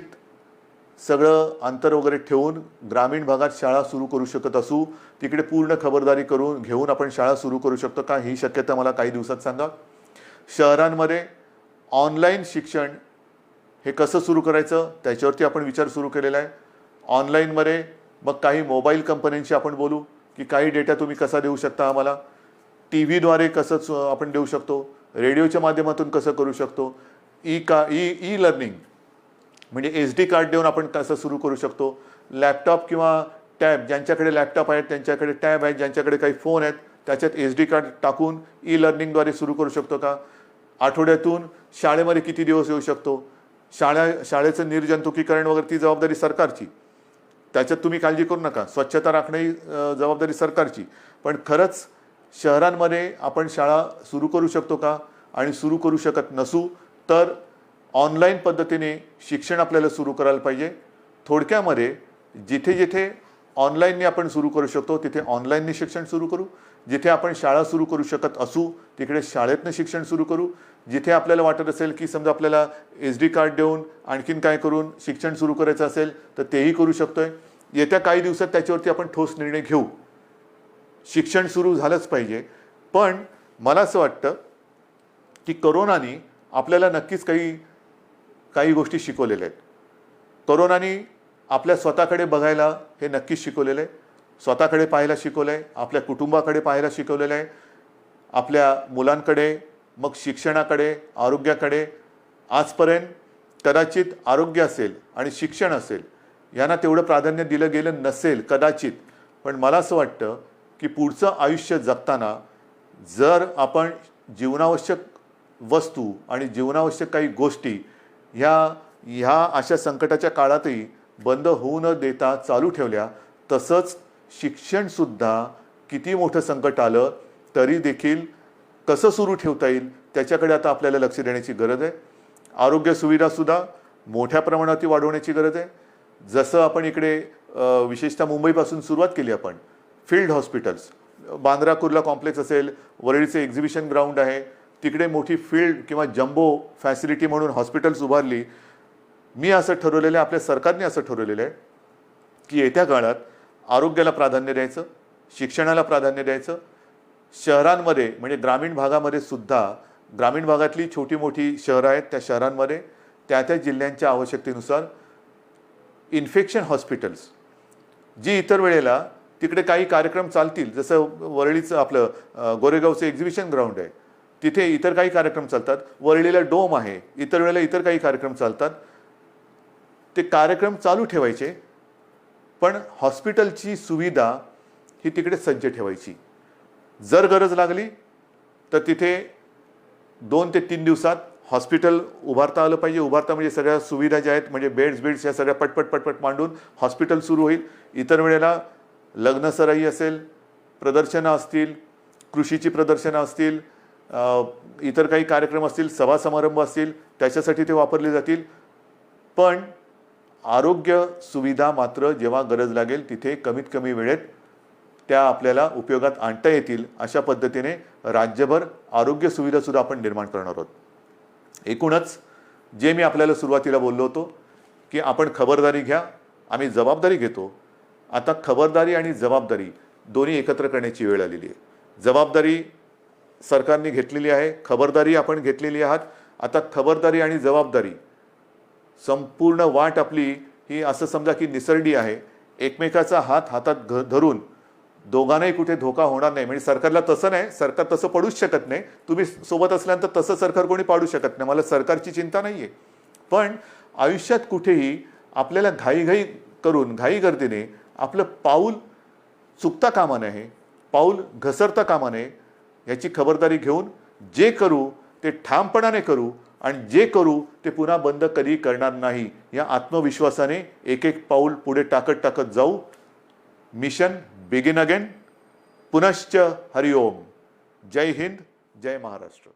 सगळं अंतर वगैरे ठेवून ग्रामीण भागात शाळा सुरू करू शकत असू, तिकडे पूर्ण खबरदारी घेऊन आपण शाळा सुरू करू शकतो का? ही शक्यता मला काही दिवसात सांगा. शहरांमध्ये ऑनलाईन शिक्षण हे कसं सुरू करायचं त्याच्यावरती आपण विचार सुरू केलेला आहे. ऑनलाईनमध्ये मग काही मोबाईल कंपन्यांशी आपण बोलू की काही डेटा तुम्ही कसा देऊ शकता आम्हाला, टी व्हीद्वारे कसं आपण देऊ शकतो, रेडिओच्या माध्यमातून कसं करू शकतो, ई लर्निंग म्हणजे SD कार्ड देऊन आपण कसं सुरू करू शकतो, लॅपटॉप किंवा टॅब, ज्यांच्याकडे लॅपटॉप आहेत त्यांच्याकडे टॅब आहेत, ज्यांच्याकडे काही फोन आहेत त्याच्यात SD कार्ड टाकून ई लर्निंगद्वारे सुरू करू शकतो का? आठवड्यातून शाळेमध्ये किती दिवस येऊ शकतो? शाळेचं निर्जंतुकीकरण वगैरे ती जबाबदारी सरकारची, त्याच्यात तुम्ही काळजी करू नका. स्वच्छता राखणे ही जबाबदारी सरकारची. पण खरंच शहरांमध्ये आपण शाळा सुरू करू शकतो का? आणि सुरू करू शकत नसू तर ऑनलाईन पद्धतीने शिक्षण आपल्याला सुरू करायला पाहिजे. थोडक्यामध्ये जिथे जिथे ऑनलाईनने आपण सुरू करू शकतो तिथे ऑनलाईनने शिक्षण सुरू करू. जिथे आपण शाळा सुरू करू शकत असू तिकडे शाळेतनं शिक्षण सुरू करू. जिथे आपल्याला वाटत असेल की समजा आपल्याला SD कार्ड देऊन आणखीन काय करून शिक्षण सुरू करायचं असेल तर तेही करू शकतोय. येत्या काही दिवसात त्याच्यावरती आपण ठोस निर्णय घेऊ. शिक्षण सुरू झालंच पाहिजे. पण मला असं वाटतं की कोरोनाने आपल्याला नक्कीच काही काही गोष्टी शिकवलेल्या आहेत. कोरोनाने आपल्या स्वतःकडे बघायला हे नक्कीच शिकवलेलं आहे. स्वतःकडे पाहायला शिकवलं आहे, आपल्या कुटुंबाकडे पाहायला शिकवलेलं आहे, आपल्या मुलांकडे, मग शिक्षणाकडे, आरोग्याकडे. आजपर्यंत कदाचित आरोग्य असेल आणि शिक्षण असेल यांना तेवढं प्राधान्य दिलं गेलं नसेल कदाचित. पण मला असं वाटतं की पुढचं आयुष्य जगताना जर आपण जीवनावश्यक वस्तू आणि जीवनावश्यक काही गोष्टी ह्या अशा संकटाच्या काळातही बंद होऊ न देता चालू ठेवल्या, तसंच शिक्षणसुद्धा किती मोठं संकट आलं तरी देखील कसं सुरू ठेवता येईल त्याच्याकडे आता आपल्याला लक्ष देण्याची गरज आहे. आरोग्य सुविधासुद्धा मोठ्या प्रमाणात वाढवण्याची गरज आहे. जसं आपण इकडे विशेषतः मुंबईपासून सुरुवात केली आपण, field hospitals, Bandra Kurla complex असेल, वरळीचे एक्झिबिशन ग्राउंड आहे, तिकडे मोठी फील्ड किंवा जम्बो फॅसिलिटी म्हणून हॉस्पिटल्स उभारली. मी असं ठरवलेलं आहे, आपल्या सरकारने असं ठरवलेलं आहे की येत्या काळात आरोग्याला प्राधान्य द्यायचं, शिक्षणाला प्राधान्य द्यायचं. शहरांमध्ये म्हणजे ग्रामीण भागामध्ये सुद्धा, ग्रामीण भागातली छोटी मोठी शहरं आहेत त्या शहरांमध्ये त्या त्या जिल्ह्यांच्या आवश्यकतेनुसार इन्फेक्शन हॉस्पिटल्स, जी इतर वेळेला तिकडे काही कार्यक्रम चालतील, जसं वरळीचं आपलं गोरेगावचं एक्झिबिशन ग्राउंड आहे, तिथे इतर काही कार्यक्रम चालतात. वरळीला डोम आहे, इतर वेळेला इतर काही कार्यक्रम चालतात. ते कार्यक्रम चालू ठेवायचे, पण हॉस्पिटलची सुविधा ही तिकडे सज्ज ठेवायची. जर गरज लागली तर तिथे 2 ते 3 दिवसात हॉस्पिटल उभारता आलं पाहिजे. उभारता म्हणजे सगळ्या सुविधा ज्या आहेत, म्हणजे बेड्स या सगळ्या पटपट मांडून हॉस्पिटल सुरू होईल. इतर वेळेला लग्नसराई असेल, प्रदर्शनं असतील, कृषीची प्रदर्शनं असतील, इतर काही कार्यक्रम असतील, सभा समारंभ असतील, त्याच्यासाठी ते वापरले जातील. पण आरोग्य सुविधा मात्र जेव्हा गरज लागेल तिथे कमीत कमी वेळेत त्या आपल्याला उपयोगात आणता येतील अशा पद्धतीने राज्यभर आरोग्य सुविधासुद्धा आपण निर्माण करणार आहोत. एकूणच जे मी आपल्याला सुरुवातीला बोललो होतो की आपण खबरदारी घ्या, आम्ही जबाबदारी घेतो. आता खबरदारी आणि जबाबदारी दोन्ही एकत्र करण्याची वेळ आलेली आहे. जबाबदारी सरकारने घेतलेली आहे, खबरदारी आपण घेतलेली आहात. आता खबरदारी आणि जबाबदारी संपूर्ण वाट आपली ही असं समजा की निसरडी आहे. एकमेकाचा हात हातात धरून दोघांनाही कुठे धोका होणार नाही. म्हणजे सरकारला तसं नाही, सरकार तसं पडूच शकत नाही. तुम्ही सोबत असल्यानंतर तसं सरकार कोणी पाडू शकत नाही. मला सरकारची चिंता नाही आहे. पण आयुष्यात कुठेही आपल्याला घाई गर्दीने आपलं पाऊल चुकता कामा नये, पाऊल घसरता कामा नये. याची खबरदारी घेऊन जे करू ते ठामपणाने करू आणि जे करू ते पुन्हा बंद कधी करणार नाही या आत्मविश्वासाने एक एक पाऊल पुढे टाकत जाऊ. Mission begin again. पुनश्च हरिओम. जय हिंद, जय महाराष्ट्र.